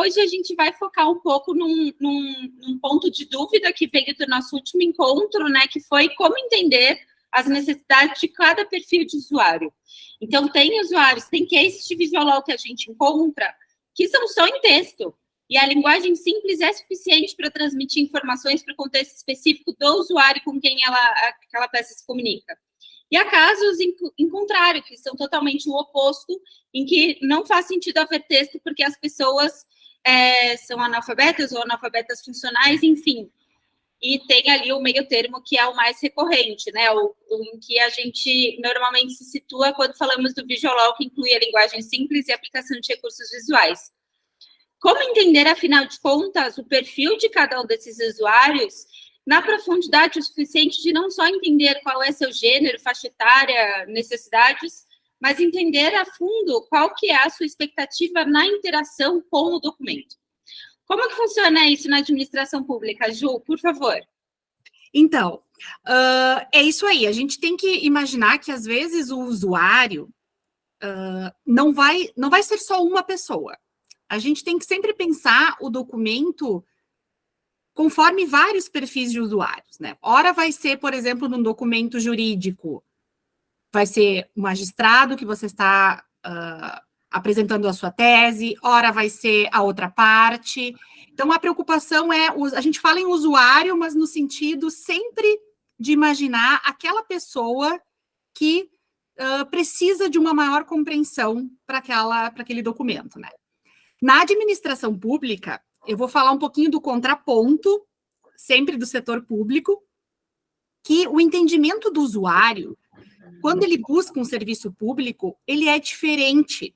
hoje a gente vai focar um pouco num ponto de dúvida que veio do nosso último encontro, né, que foi como entender as necessidades de cada perfil de usuário. Então, tem usuários, tem cases de visual que a gente encontra que são só em texto, e a linguagem simples é suficiente para transmitir informações para o contexto específico do usuário com quem aquela peça se comunica. E há casos em contrário, que são totalmente o oposto, em que não faz sentido haver texto porque as pessoas são analfabetas ou analfabetas funcionais, enfim. E tem ali o meio termo, que é o mais recorrente, né? O em que a gente normalmente se situa quando falamos do visual, que inclui a linguagem simples e a aplicação de recursos visuais. Como entender, afinal de contas, o perfil de cada um desses usuários na profundidade o suficiente de não só entender qual é seu gênero, faixa etária, necessidades, mas entender a fundo qual que é a sua expectativa na interação com o documento. Como que funciona isso na administração pública, Ju, por favor? Então, é isso aí. A gente tem que imaginar que, às vezes, o usuário não vai ser só uma pessoa. A gente tem que sempre pensar o documento conforme vários perfis de usuários, né? Ora vai ser, por exemplo, num documento jurídico, vai ser o magistrado que você está apresentando a sua tese, ora vai ser a outra parte. Então, a preocupação a gente fala em usuário, mas no sentido sempre de imaginar aquela pessoa que precisa de uma maior compreensão para aquele documento, né? Na administração pública, eu vou falar um pouquinho do contraponto, sempre do setor público, que o entendimento do usuário, quando ele busca um serviço público, ele é diferente,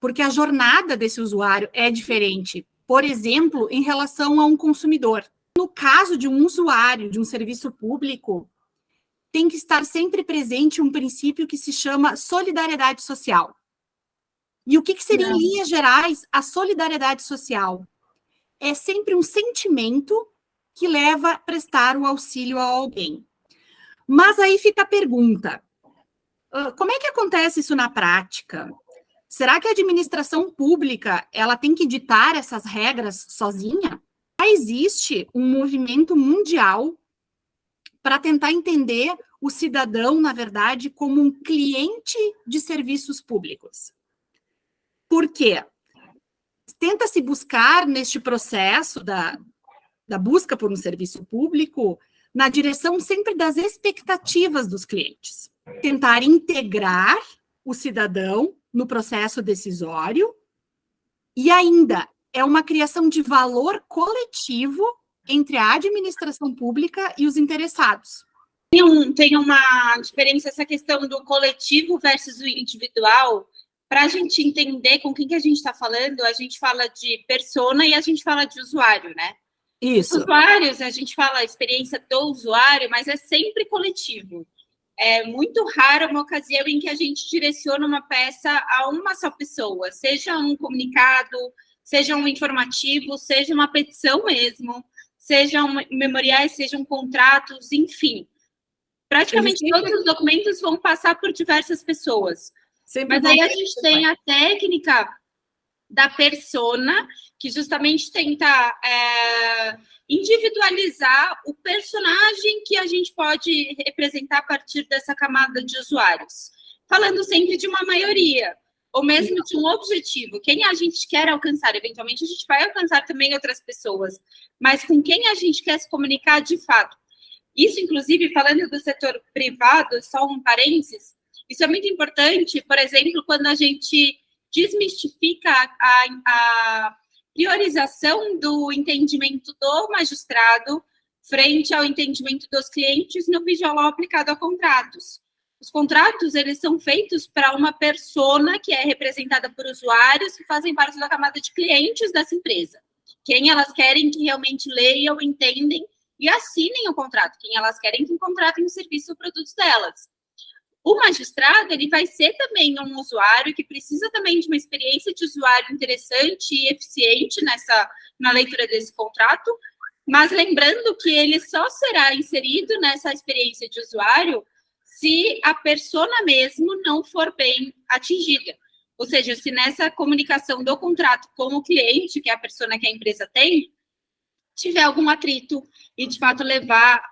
porque a jornada desse usuário é diferente, por exemplo, em relação a um consumidor. No caso de um usuário de um serviço público, tem que estar sempre presente um princípio que se chama solidariedade social. E o que seria, em linhas gerais, a solidariedade social? É sempre um sentimento que leva a prestar o auxílio a alguém. Mas aí fica a pergunta, como é que acontece isso na prática? Será que a administração pública ela tem que ditar essas regras sozinha? Já existe um movimento mundial para tentar entender o cidadão, na verdade, como um cliente de serviços públicos. Por quê? Tenta-se buscar neste processo da busca por um serviço público na direção sempre das expectativas dos clientes. Tentar integrar o cidadão no processo decisório e ainda é uma criação de valor coletivo entre a administração pública e os interessados. Tem uma diferença essa questão do coletivo versus o individual. Para a gente entender com quem que a gente está falando, a gente fala de persona e a gente fala de usuário, né? Isso. Usuários, a gente fala a experiência do usuário, mas é sempre coletivo. É muito raro uma ocasião em que a gente direciona uma peça a uma só pessoa, seja um comunicado, seja um informativo, seja uma petição mesmo, sejam memoriais, sejam contratos, enfim. Praticamente todos os documentos vão passar por diversas pessoas. Mas aí a gente tem a técnica da persona, que justamente tenta individualizar o personagem que a gente pode representar a partir dessa camada de usuários. Falando sempre de uma maioria, ou mesmo de um objetivo. Quem a gente quer alcançar? Eventualmente a gente vai alcançar também outras pessoas, mas com quem a gente quer se comunicar de fato. Isso, inclusive, falando do setor privado, só um parênteses, isso é muito importante, por exemplo, quando a gente desmistifica a priorização do entendimento do magistrado frente ao entendimento dos clientes no visual aplicado a contratos. Os contratos, eles são feitos para uma persona que é representada por usuários que fazem parte da camada de clientes dessa empresa. Quem elas querem que realmente leiam, entendem e assinem o contrato. Quem elas querem que contratem o serviço ou produtos delas. O magistrado, ele vai ser também um usuário que precisa também de uma experiência de usuário interessante e eficiente na leitura desse contrato, mas lembrando que ele só será inserido nessa experiência de usuário se a persona mesmo não for bem atingida. Ou seja, se nessa comunicação do contrato com o cliente, que é a persona que a empresa tem, tiver algum atrito e, de fato, levar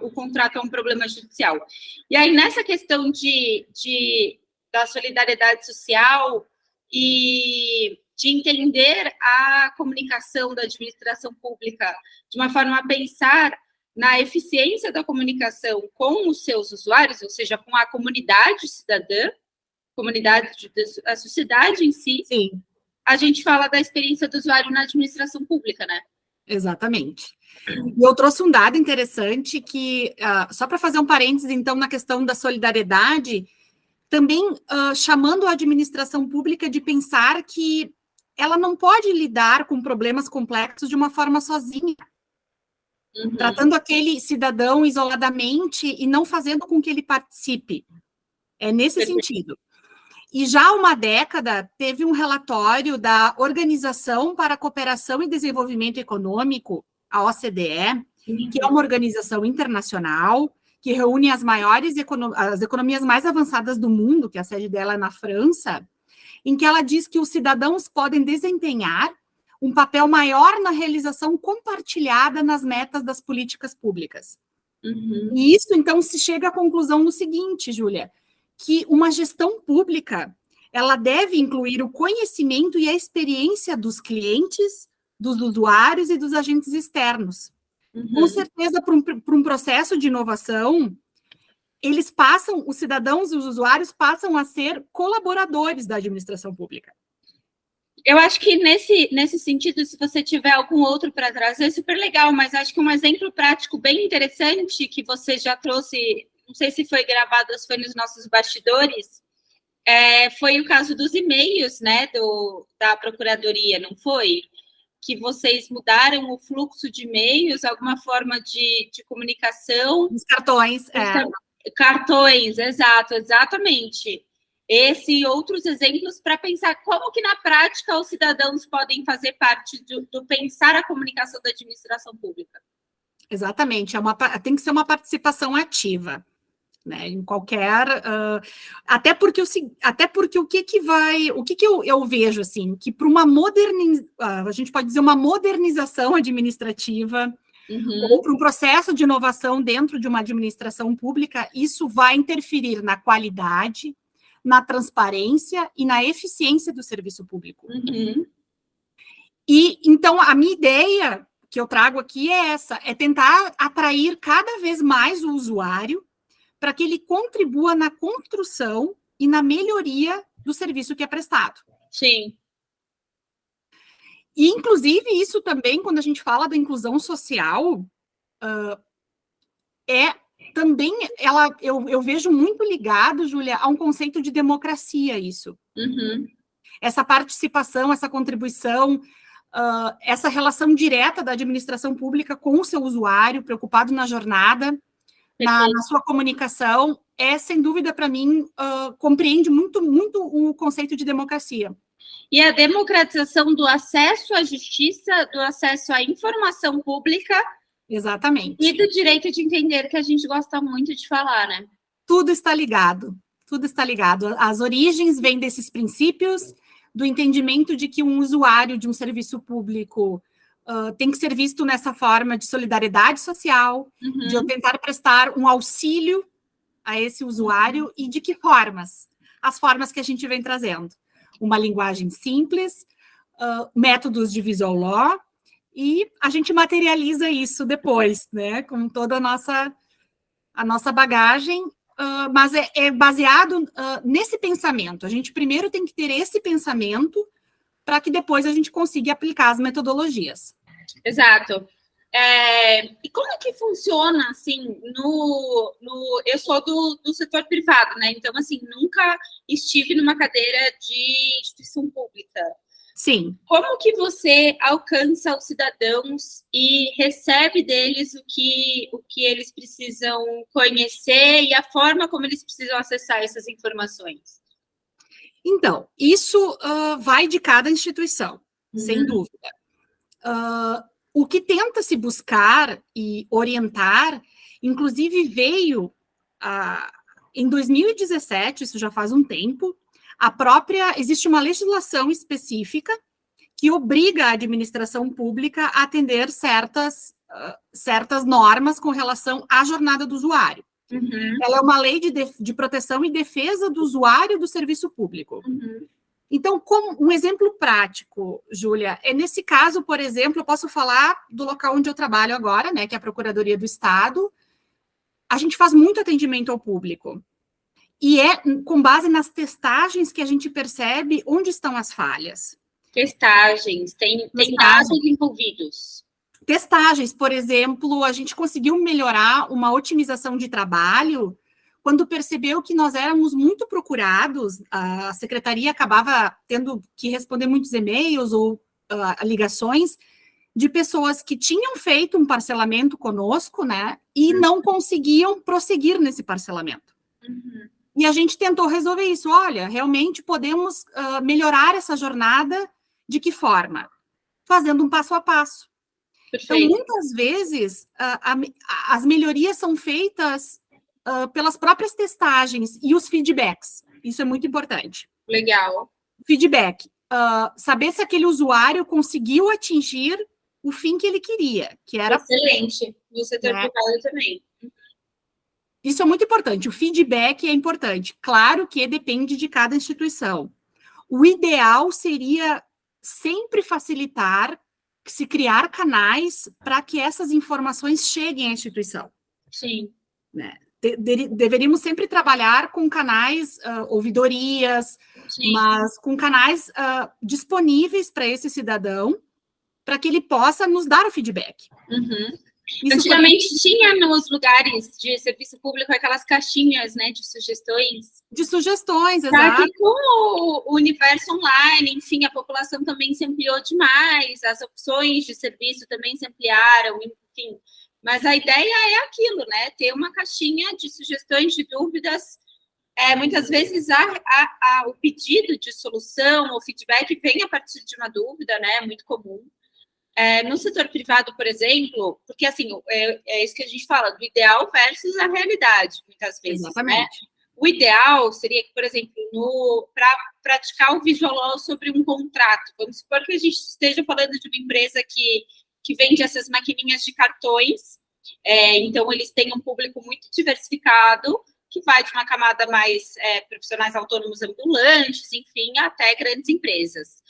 o contrato a um problema judicial. E aí, nessa questão da solidariedade social e de entender a comunicação da administração pública de uma forma a pensar na eficiência da comunicação com os seus usuários, ou seja, com a comunidade cidadã, a sociedade em si, Sim. A gente fala da experiência do usuário na administração pública, né? Exatamente. E eu trouxe um dado interessante que, só para fazer um parênteses, então, na questão da solidariedade, também chamando a administração pública de pensar que ela não pode lidar com problemas complexos de uma forma sozinha, tratando aquele cidadão isoladamente e não fazendo com que ele participe. É nesse sentido. E já há uma década, teve um relatório da Organização para a Cooperação e Desenvolvimento Econômico, a OCDE, que é uma organização internacional que reúne as as economias mais avançadas do mundo, que a sede dela é na França, em que ela diz que os cidadãos podem desempenhar um papel maior na realização compartilhada nas metas das políticas públicas. E isso, então, se chega à conclusão no seguinte, Júlia, que uma gestão pública, ela deve incluir o conhecimento e a experiência dos clientes, dos usuários e dos agentes externos. Com certeza, para um processo de inovação, os cidadãos e os usuários passam a ser colaboradores da administração pública. Eu acho que nesse sentido, se você tiver algum outro para trazer, é super legal, mas acho que um exemplo prático bem interessante que você já trouxe, não sei se foi gravado ou se foi nos nossos bastidores, foi o caso dos e-mails, né, da Procuradoria, não foi? Que vocês mudaram o fluxo de e-mails, alguma forma de comunicação. Os cartões, Cartões, exatamente. Esse e outros exemplos para pensar como que, na prática, os cidadãos podem fazer parte do pensar a comunicação da administração pública. Exatamente, tem que ser uma participação ativa, né, em qualquer... até porque o que eu vejo, assim, que para uma a gente pode dizer uma modernização administrativa, ou para um processo de inovação dentro de uma administração pública, isso vai interferir na qualidade, na transparência e na eficiência do serviço público. E, então, a minha ideia que eu trago aqui é essa, é tentar atrair cada vez mais o usuário para que ele contribua na construção e na melhoria do serviço que é prestado. Sim. E, inclusive, isso também, quando a gente fala da inclusão social, também, eu vejo muito ligado, Júlia, a um conceito de democracia, isso. Essa participação, essa contribuição, essa relação direta da administração pública com o seu usuário, preocupado na jornada, na sua comunicação, sem dúvida, para mim, compreende muito o conceito de democracia. E a democratização do acesso à justiça, do acesso à informação pública. Exatamente. E do direito de entender, que a gente gosta muito de falar, né? Tudo está ligado. As origens vêm desses princípios, do entendimento de que um usuário de um serviço público tem que ser visto nessa forma de solidariedade social, de eu tentar prestar um auxílio a esse usuário, e de que formas? As formas que a gente vem trazendo. Uma linguagem simples, métodos de visual law, e a gente materializa isso depois, né, com toda a nossa bagagem, mas é baseado nesse pensamento. A gente primeiro tem que ter esse pensamento para que depois a gente consiga aplicar as metodologias. Exato. E como é que funciona, assim, eu sou do setor privado, né? Então, assim, nunca estive numa cadeira de instituição pública. Sim. Como que você alcança os cidadãos e recebe deles o que eles precisam conhecer e a forma como eles precisam acessar essas informações? Então, isso vai de cada instituição, sem dúvida. O que tenta se buscar e orientar, inclusive veio em 2017, isso já faz um tempo, existe uma legislação específica que obriga a administração pública a atender certas normas com relação à jornada do usuário. Uhum. Ela é uma lei de proteção e defesa do usuário do serviço público. Uhum. Então, como um exemplo prático, Júlia, nesse caso, por exemplo, eu posso falar do local onde eu trabalho agora, né, que é a Procuradoria do Estado. A gente faz muito atendimento ao público. E é com base nas testagens que a gente percebe onde estão as falhas. Testagens, tem dados envolvidos. Testagens, por exemplo, a gente conseguiu melhorar uma otimização de trabalho quando percebeu que nós éramos muito procurados, a secretaria acabava tendo que responder muitos e-mails ou ligações de pessoas que tinham feito um parcelamento conosco, né, e não conseguiam prosseguir nesse parcelamento. Uhum. E a gente tentou resolver isso. Olha, realmente podemos melhorar essa jornada de que forma? Fazendo um passo a passo. Perfeito. Então, muitas vezes, as melhorias são feitas pelas próprias testagens e os feedbacks. Isso é muito importante. Legal. Feedback. Saber se aquele usuário conseguiu atingir o fim que ele queria, que era... Excelente. No setor privado também. Isso é muito importante. O feedback é importante. Claro que depende de cada instituição. O ideal seria sempre facilitar, se criar canais para que essas informações cheguem à instituição. Sim. Né? Deveríamos sempre trabalhar com canais, ouvidorias, Sim. mas com canais disponíveis para esse cidadão, para que ele possa nos dar o feedback. Uhum. Antigamente tinha nos lugares de serviço público aquelas caixinhas, né, de sugestões. De sugestões, exato. Que com o universo online, enfim, a população também se ampliou demais, as opções de serviço também se ampliaram, enfim. Mas a ideia é aquilo, né, ter uma caixinha de sugestões, de dúvidas. Muitas vezes o pedido de solução, o feedback vem a partir de uma dúvida, né, muito comum. No setor privado, por exemplo, porque assim, é isso que a gente fala, do ideal versus a realidade, muitas vezes. Exatamente. Né? O ideal seria que, por exemplo, para praticar o visual law sobre um contrato, vamos supor que a gente esteja falando de uma empresa que vende essas maquininhas de cartões, então eles têm um público muito diversificado, que vai de uma camada mais profissionais autônomos ambulantes, enfim, até grandes empresas.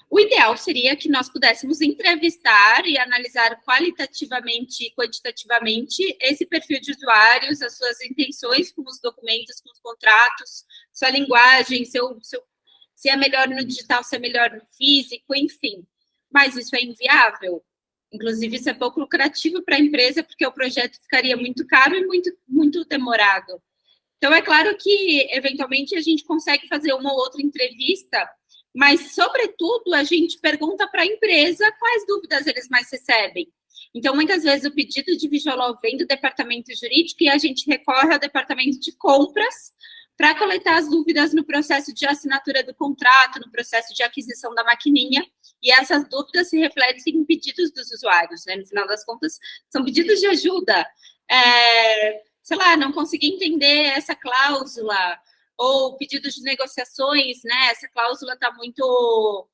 O ideal seria que nós pudéssemos entrevistar e analisar qualitativamente e quantitativamente esse perfil de usuários, as suas intenções com os documentos, com os contratos, sua linguagem, se é melhor no digital, se é melhor no físico, enfim. Mas isso é inviável. Inclusive, isso é pouco lucrativo para a empresa, porque o projeto ficaria muito caro e muito, muito demorado. Então, é claro que, eventualmente, a gente consegue fazer uma ou outra entrevista, mas, sobretudo, a gente pergunta para a empresa quais dúvidas eles mais recebem. Então, muitas vezes, o pedido de visual law vem do departamento jurídico e a gente recorre ao departamento de compras para coletar as dúvidas no processo de assinatura do contrato, no processo de aquisição da maquininha, e essas dúvidas se refletem em pedidos dos usuários, né? No final das contas, são pedidos de ajuda. Sei lá, não consegui entender essa cláusula, ou pedidos de negociações, né? Essa cláusula está muito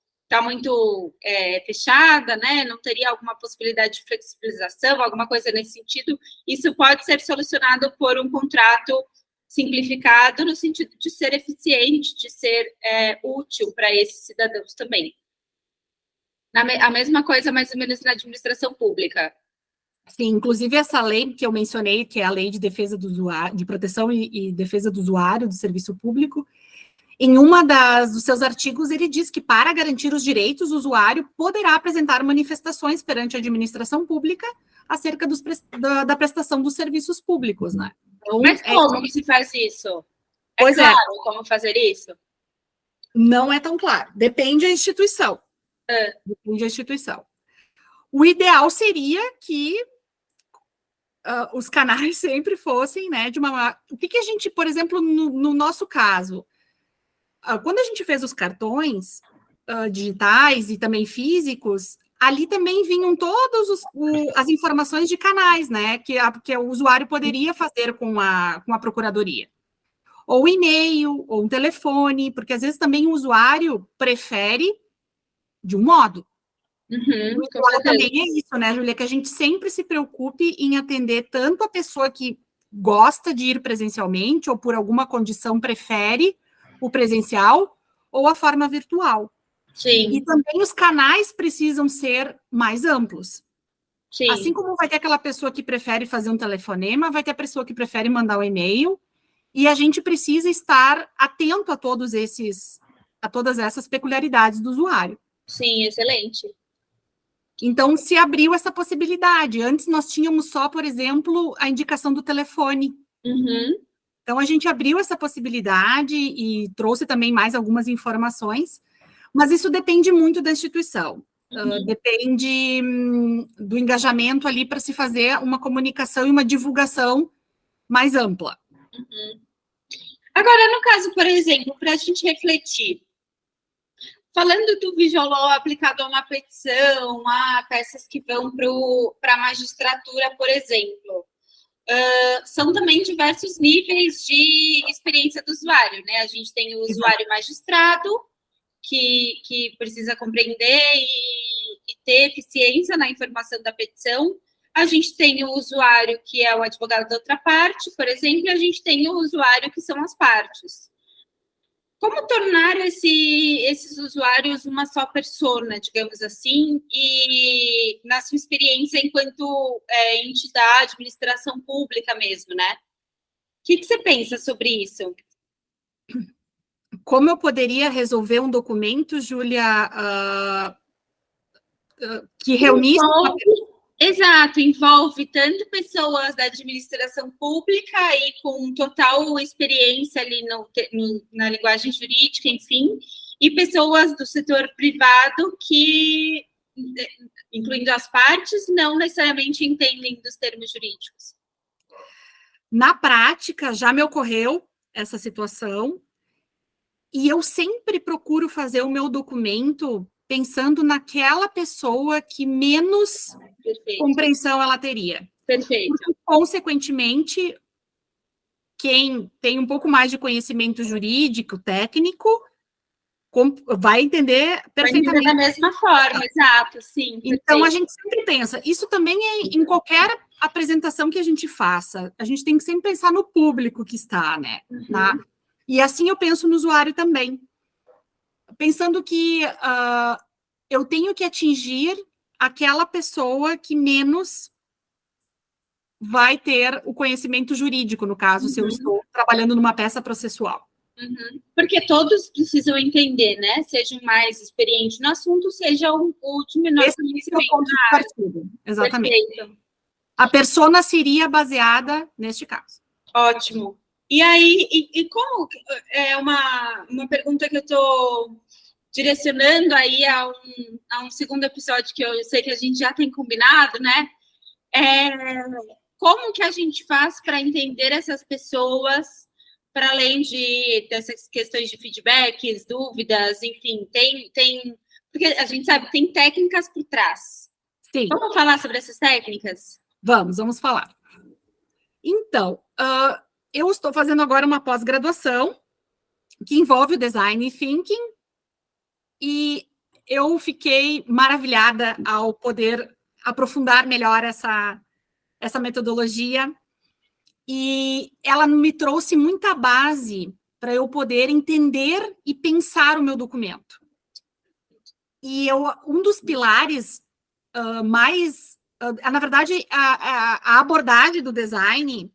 fechada, né? Não teria alguma possibilidade de flexibilização, alguma coisa nesse sentido. Isso pode ser solucionado por um contrato simplificado no sentido de ser eficiente, de ser útil para esses cidadãos também. A mesma coisa, mais ou menos, na administração pública. Sim, inclusive essa lei que eu mencionei, que é a Lei de Defesa do Usuário, de Proteção e Defesa do Usuário do Serviço Público, em dos seus artigos, ele diz que, para garantir os direitos, o usuário poderá apresentar manifestações perante a administração pública acerca da prestação dos serviços públicos, né? Então, mas como que se faz isso? Pois claro como fazer isso? Não é tão claro. Depende da instituição. Depende da instituição. O ideal seria que os canais sempre fossem, né, de uma... O que a gente, por exemplo, no nosso caso, quando a gente fez os cartões digitais e também físicos, ali também vinham todas as informações de canais, né, que o usuário poderia fazer com a procuradoria. ou e-mail, ou um telefone, porque às vezes também o usuário prefere de um modo. Uhum, com Agora certeza. também é isso, né, Júlia, que a gente sempre se preocupe em atender tanto a pessoa que gosta de ir presencialmente, ou por alguma condição prefere o presencial, ou a forma virtual. Sim, E também os canais precisam ser mais amplos. Assim sim. como vai ter aquela pessoa que prefere fazer um telefonema, vai ter a pessoa que prefere mandar um e-mail, e a gente precisa estar atento a todas essas peculiaridades do usuário. Sim, excelente. Então, se abriu essa possibilidade. Antes nós tínhamos só, por exemplo, a indicação do telefone. Uhum, Então, a gente abriu essa possibilidade e trouxe também mais algumas informações, mas isso depende muito da instituição. Depende do engajamento ali para se fazer uma comunicação e uma divulgação mais ampla. uhum. Agora, no caso, por exemplo, para a gente refletir, falando do Visual Law aplicado a uma petição, a peças que vão para a magistratura, por exemplo, são também diversos níveis de experiência do usuário, né? A gente tem o usuário magistrado, que precisa compreender e ter eficiência na informação da petição. A gente tem o usuário, que é o advogado da outra parte, por exemplo, e a gente tem o usuário, que são as partes. Como tornar esses usuários uma só persona, digamos assim, e na sua experiência enquanto entidade, administração pública mesmo, né? O que você pensa sobre isso? Como eu poderia resolver um documento, Júlia, que reunisse... Exato, envolve tanto pessoas da administração pública e com total experiência ali na linguagem jurídica, enfim, e pessoas do setor privado que, incluindo as partes, não necessariamente entendem dos termos jurídicos. Na prática, já me ocorreu essa situação, e eu sempre procuro fazer o meu documento pensando naquela pessoa que menos compreensão ela teria. Perfeito. Porque, consequentemente, quem tem um pouco mais de conhecimento jurídico, técnico, vai entender perfeitamente. Vai entender da mesma forma, exato, sim. Então, perfeito. a gente sempre pensa, isso também é em qualquer apresentação que a gente faça, a gente tem que sempre pensar no público que está, né? Tá? E assim eu penso no usuário também. Pensando que eu tenho que atingir aquela pessoa que menos vai ter o conhecimento jurídico, no caso, se eu estou trabalhando numa peça processual. Porque todos precisam entender, né? Sejam mais experientes no assunto, seja o de menor conhecimento. Esse é o ponto de partida, exatamente. Perfeito. A persona seria baseada neste caso. Ótimo. E aí, e como é uma pergunta que eu estou direcionando aí a um segundo episódio que eu sei que a gente já tem combinado, né? Como que a gente faz para entender essas pessoas, para além dessas questões de feedbacks, dúvidas, enfim, porque a gente sabe que tem técnicas por trás. Sim. Vamos falar sobre essas técnicas? Vamos falar. Então, eu estou fazendo agora uma pós-graduação que envolve o Design Thinking e eu fiquei maravilhada ao poder aprofundar melhor essa metodologia e ela me trouxe muita base para eu poder entender e pensar o meu documento. E um dos pilares mais... na verdade, a abordagem do Design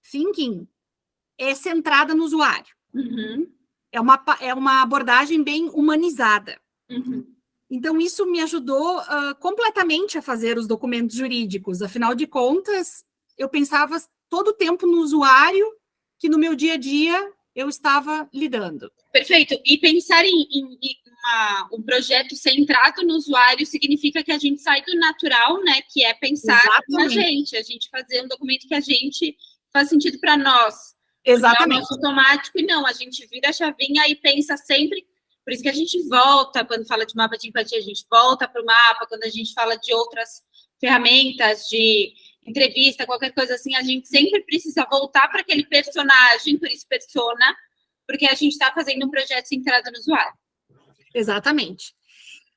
Thinking é centrada no usuário. É uma abordagem bem humanizada. Então, isso me ajudou completamente a fazer os documentos jurídicos. Afinal de contas, eu pensava todo o tempo no usuário que no meu dia a dia eu estava lidando. Perfeito. E pensar em um projeto centrado no usuário significa que a gente sai do natural, né? Que é pensar na gente. A gente fazer um documento que a gente faz sentido para nós. Exatamente. É o nosso automático e não. A gente vira a chavinha e pensa sempre. Por isso que a gente volta, quando fala de mapa de empatia, a gente volta para o mapa. Quando a gente fala de outras ferramentas de entrevista, qualquer coisa assim, a gente sempre precisa voltar para aquele personagem, por isso persona, porque a gente está fazendo um projeto centrado no usuário. Exatamente.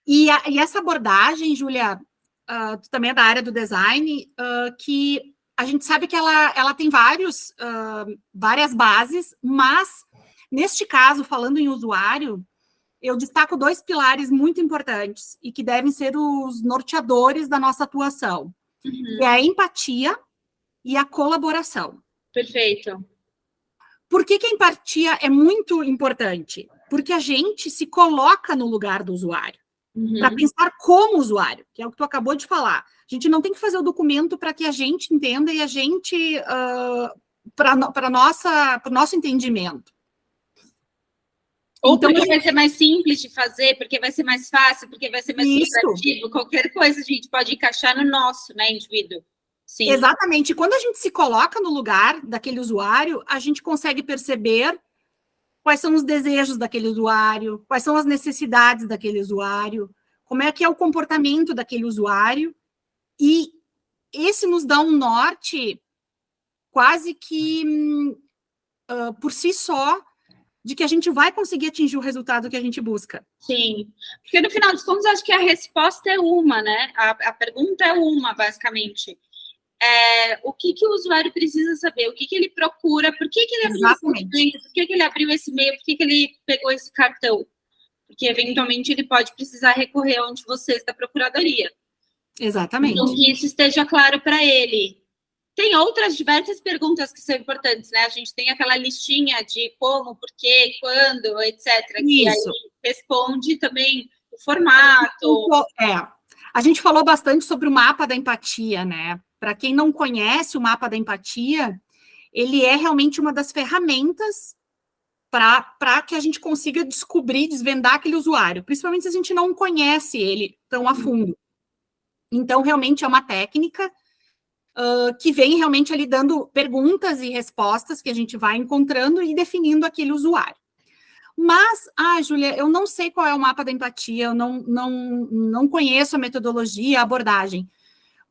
E essa abordagem, Júlia, tu também é da área do design, que a gente sabe que ela tem várias bases, mas, neste caso, falando em usuário, eu destaco 2 pilares muito importantes e que devem ser os norteadores da nossa atuação, que é a empatia e a colaboração. Perfeito. Por que a empatia é muito importante? Porque a gente se coloca no lugar do usuário, para pensar como usuário, que é o que tu acabou de falar. A gente não tem que fazer o documento para que a gente entenda e a gente, para o nosso entendimento. Ou então, porque vai ser mais simples de fazer, porque vai ser mais fácil, porque vai ser mais lucrativo, qualquer coisa a gente pode encaixar no nosso, né, indivíduo. Sim. Exatamente. Quando a gente se coloca no lugar daquele usuário, a gente consegue perceber quais são os desejos daquele usuário, quais são as necessidades daquele usuário, como é que é o comportamento daquele usuário, e esse nos dá um norte quase que por si só, de que a gente vai conseguir atingir o resultado que a gente busca. Sim, porque no final dos contos, acho que a resposta é uma, né? A pergunta é uma, basicamente. O que o usuário precisa saber, o que ele procura, por que ele abriu esse documento, por que ele abriu esse e-mail, por que ele pegou esse cartão. Porque, eventualmente, ele pode precisar recorrer onde você está procuradoria. Exatamente. Então, que isso esteja claro para ele. Tem outras diversas perguntas que são importantes, né? A gente tem aquela listinha de como, por quê, quando, etc. Que aí responde também o formato. A gente falou bastante sobre o mapa da empatia, né? Para quem não conhece o mapa da empatia, ele é realmente uma das ferramentas para que a gente consiga descobrir, desvendar aquele usuário, principalmente se a gente não conhece ele tão a fundo. Então, realmente é uma técnica que vem realmente ali dando perguntas e respostas que a gente vai encontrando e definindo aquele usuário. Mas, Júlia, eu não sei qual é o mapa da empatia, eu não conheço a metodologia, a abordagem.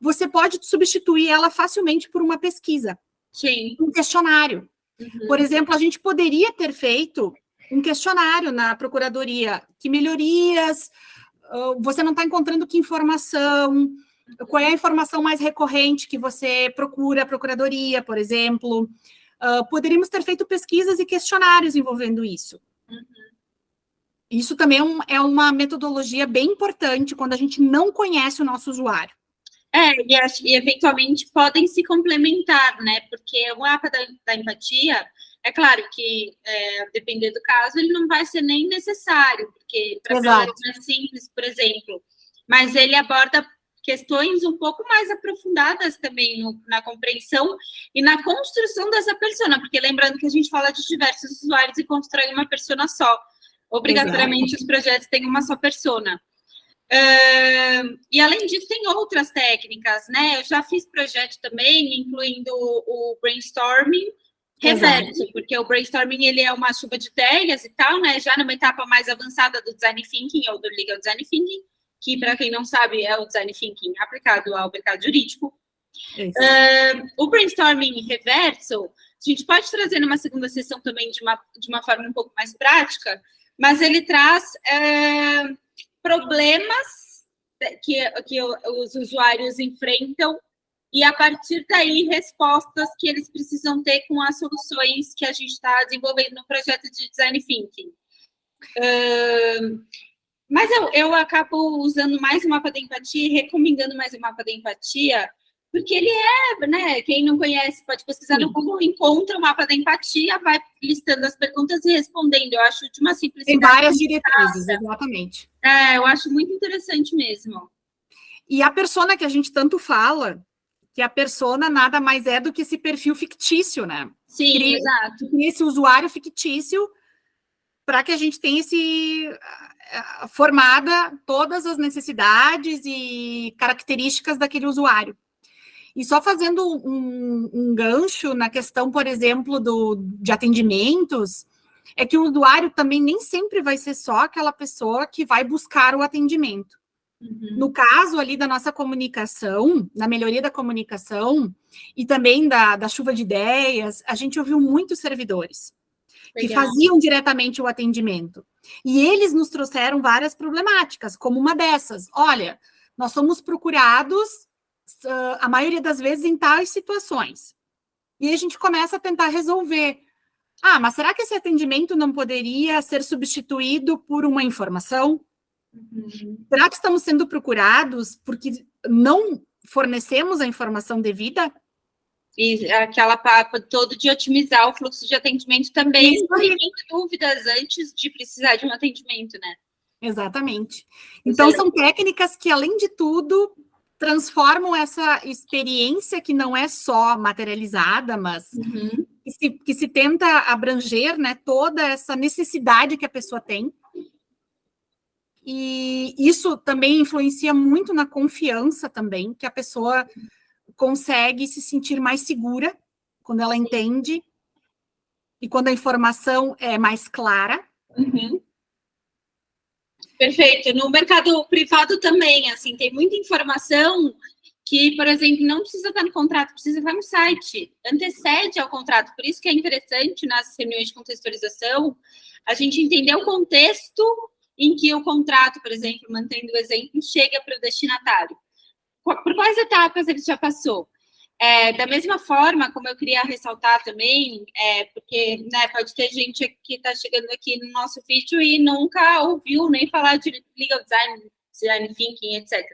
Você pode substituir ela facilmente por uma pesquisa. Sim. Um questionário. Por exemplo, a gente poderia ter feito um questionário na procuradoria. Que melhorias? Você não está encontrando que informação? Qual é a informação mais recorrente que você procura a procuradoria, por exemplo? Poderíamos ter feito pesquisas e questionários envolvendo isso. Isso também é uma metodologia bem importante quando a gente não conhece o nosso usuário. E eventualmente podem se complementar, né? Porque o mapa da empatia, é claro que, dependendo do caso, ele não vai ser nem necessário, porque para projetos mais simples, por exemplo, mas ele aborda questões um pouco mais aprofundadas também na compreensão e na construção dessa persona, porque lembrando que a gente fala de diversos usuários e constrói uma persona só. Obrigatoriamente, os projetos têm uma só persona. E, além disso, tem outras técnicas, né? Eu já fiz projeto também, incluindo o brainstorming reverso, porque o brainstorming, ele é uma chuva de ideias e tal, né? Já numa etapa mais avançada do design thinking, ou do legal design thinking, que, para quem não sabe, é o design thinking aplicado ao mercado jurídico. O brainstorming reverso, a gente pode trazer numa segunda sessão também de uma forma um pouco mais prática, mas ele traz problemas que os usuários enfrentam e, a partir daí, respostas que eles precisam ter com as soluções que a gente está desenvolvendo no projeto de design thinking. Mas eu acabo usando mais o mapa da empatia e recomendando mais o mapa da empatia, porque ele né? Quem não conhece pode pesquisar no Google, encontra o mapa da empatia, vai listando as perguntas e respondendo. Eu acho de uma simplicidade. Tem várias diretrizes, exatamente. Eu acho muito interessante mesmo. E a persona que a gente tanto fala, que a persona nada mais é do que esse perfil fictício, né? Sim, exato. Esse usuário fictício, para que a gente tenha formada todas as necessidades e características daquele usuário. E só fazendo um gancho na questão, por exemplo, de atendimentos, é que o usuário também nem sempre vai ser só aquela pessoa que vai buscar o atendimento. No caso ali da nossa comunicação, na melhoria da comunicação e também da chuva de ideias, a gente ouviu muitos servidores que faziam diretamente o atendimento. E eles nos trouxeram várias problemáticas, como uma dessas. Olha, nós somos procurados, a maioria das vezes, em tais situações. E aí a gente começa a tentar resolver. Ah, mas será que esse atendimento não poderia ser substituído por uma informação? Será que estamos sendo procurados porque não fornecemos a informação devida? E aquela papo todo de otimizar o fluxo de atendimento também, sem dúvidas antes de precisar de um atendimento, né? Exatamente. Então, são técnicas que, além de tudo, transformam essa experiência que não é só materializada, mas que se tenta abranger, né, toda essa necessidade que a pessoa tem. E isso também influencia muito na confiança também, que a pessoa consegue se sentir mais segura quando ela entende e quando a informação é mais clara. Perfeito. No mercado privado também, assim, tem muita informação que, por exemplo, não precisa estar no contrato, precisa estar no site, antecede ao contrato. Por isso que é interessante, nas reuniões de contextualização, a gente entender o contexto em que o contrato, por exemplo, mantendo o exemplo, chega para o destinatário. Por quais etapas ele já passou? Da mesma forma, como eu queria ressaltar também, porque, né, pode ter gente que está chegando aqui no nosso vídeo e nunca ouviu nem falar de legal design, design thinking, etc.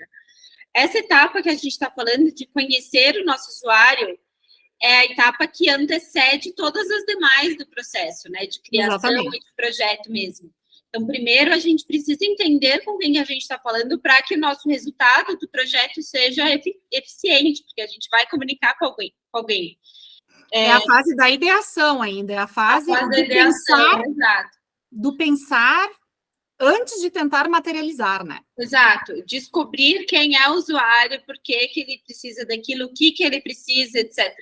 Essa etapa que a gente está falando de conhecer o nosso usuário é a etapa que antecede todas as demais do processo, né, de criação e de projeto mesmo. Então, primeiro, a gente precisa entender com quem a gente está falando para que o nosso resultado do projeto seja eficiente, porque a gente vai comunicar com alguém. É a fase da ideação ainda, é a fase da ideação, exato. Do pensar antes de tentar materializar, né? Exato. Descobrir quem é o usuário, por que ele precisa daquilo, o que ele precisa, etc.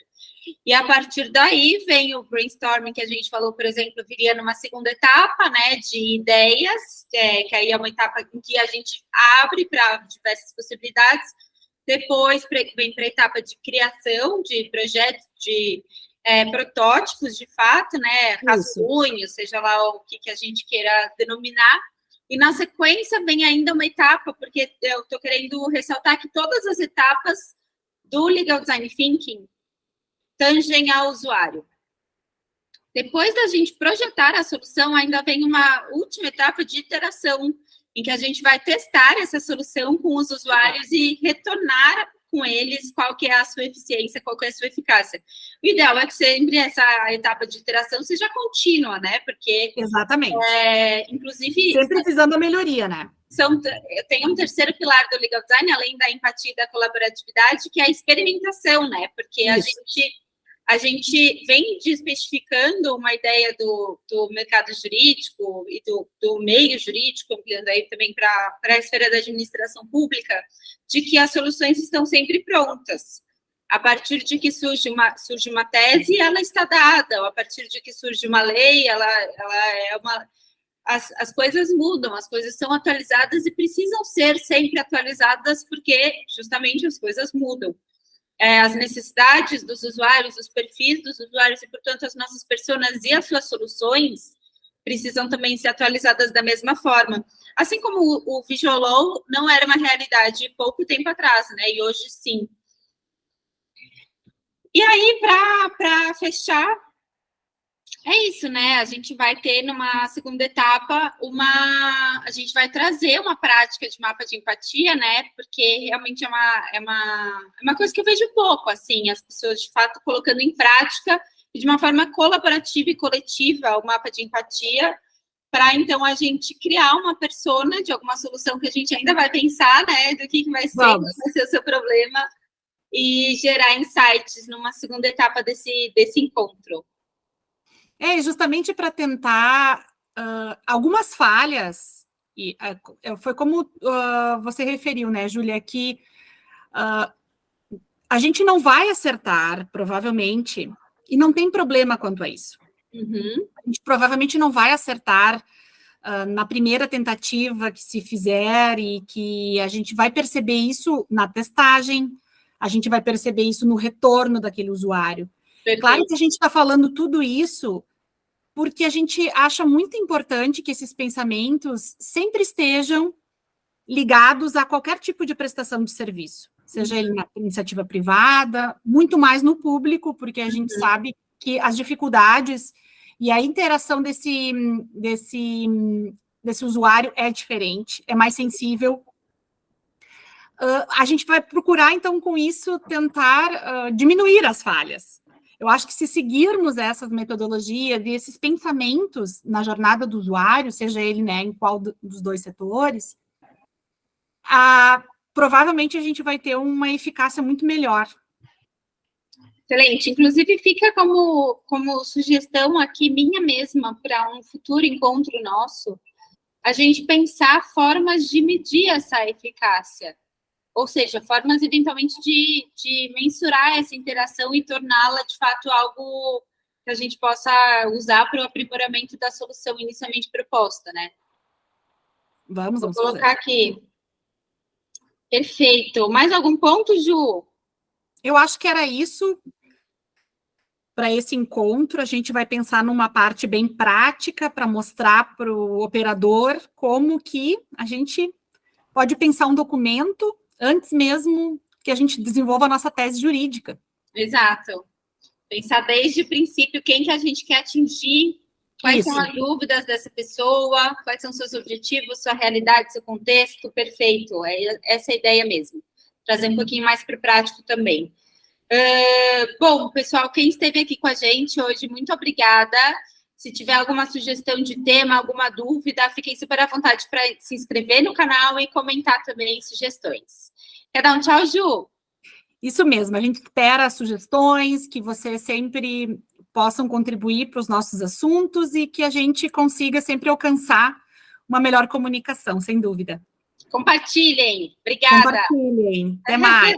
E a partir daí vem o brainstorming que a gente falou, por exemplo, viria numa segunda etapa, né, de ideias, que aí é uma etapa em que a gente abre para diversas possibilidades. Depois vem para a etapa de criação de projetos, de protótipos, de fato, né, rascunhos, seja lá o que a gente queira denominar. E na sequência vem ainda uma etapa, porque eu estou querendo ressaltar que todas as etapas do Legal Design Thinking tangem ao usuário. Depois da gente projetar a solução, ainda vem uma última etapa de iteração, em que a gente vai testar essa solução com os usuários e retornar com eles qual que é a sua eficiência, qual que é a sua eficácia. O ideal é que sempre essa etapa de iteração seja contínua, né? Porque... Exatamente. Inclusive... Sempre visando a melhoria, né? Tem um terceiro pilar do Legal Design, além da empatia e da colaboratividade, que é a experimentação, né? Porque a gente vem desmistificando uma ideia do mercado jurídico e do meio jurídico, ampliando aí também para a esfera da administração pública, de que as soluções estão sempre prontas. A partir de que surge uma tese, ela está dada, ou a partir de que surge uma lei, ela é uma... As coisas mudam, as coisas são atualizadas e precisam ser sempre atualizadas porque, justamente, as coisas mudam. As necessidades dos usuários, os perfis dos usuários e, portanto, as nossas personas e as suas soluções precisam também ser atualizadas da mesma forma. Assim como o Visual Law não era uma realidade pouco tempo atrás, né? E hoje, sim. E aí, para fechar, é isso, né? A gente vai ter, numa segunda etapa, a gente vai trazer uma prática de mapa de empatia, né? Porque realmente é uma coisa que eu vejo pouco, assim, as pessoas, de fato, colocando em prática e de uma forma colaborativa e coletiva o mapa de empatia, para, então, a gente criar uma persona de alguma solução que a gente ainda vai pensar, né? Do que vai ser o seu problema e gerar insights numa segunda etapa desse encontro. Justamente para tentar algumas falhas, e foi como você referiu, né, Júlia, que a gente não vai acertar, provavelmente, e não tem problema quanto a isso. A gente provavelmente não vai acertar na primeira tentativa que se fizer, e que a gente vai perceber isso na testagem, a gente vai perceber isso no retorno daquele usuário. Perfeito. Claro que a gente está falando tudo isso porque a gente acha muito importante que esses pensamentos sempre estejam ligados a qualquer tipo de prestação de serviço, seja ele na iniciativa privada, muito mais no público, porque a gente sabe que as dificuldades e a interação desse usuário é diferente, é mais sensível. A gente vai procurar, então, com isso, tentar diminuir as falhas. Eu acho que se seguirmos essas metodologias e esses pensamentos na jornada do usuário, seja ele, né, em qual dos dois setores, provavelmente a gente vai ter uma eficácia muito melhor. Excelente. Inclusive, fica como sugestão aqui minha mesma para um futuro encontro nosso, a gente pensar formas de medir essa eficácia. Ou seja, formas, eventualmente, de mensurar essa interação e torná-la, de fato, algo que a gente possa usar para o aprimoramento da solução inicialmente proposta, né? Vamos colocar fazer. Aqui. Perfeito. Mais algum ponto, Ju? Eu acho que era isso. Para esse encontro, a gente vai pensar numa parte bem prática para mostrar para o operador como que a gente pode pensar um documento antes mesmo que a gente desenvolva a nossa tese jurídica. Exato. Pensar desde o princípio quem que a gente quer atingir, quais são as dúvidas dessa pessoa, quais são seus objetivos, sua realidade, seu contexto. Perfeito. É essa a ideia mesmo. Trazer um pouquinho mais para o prático também. Bom, pessoal, quem esteve aqui com a gente hoje, muito obrigada. Se tiver alguma sugestão de tema, alguma dúvida, fiquem super à vontade para se inscrever no canal e comentar também sugestões. Quer dar um tchau, Ju? Isso mesmo, a gente espera sugestões, que vocês sempre possam contribuir para os nossos assuntos e que a gente consiga sempre alcançar uma melhor comunicação, sem dúvida. Compartilhem. Obrigada. Compartilhem. Até mais.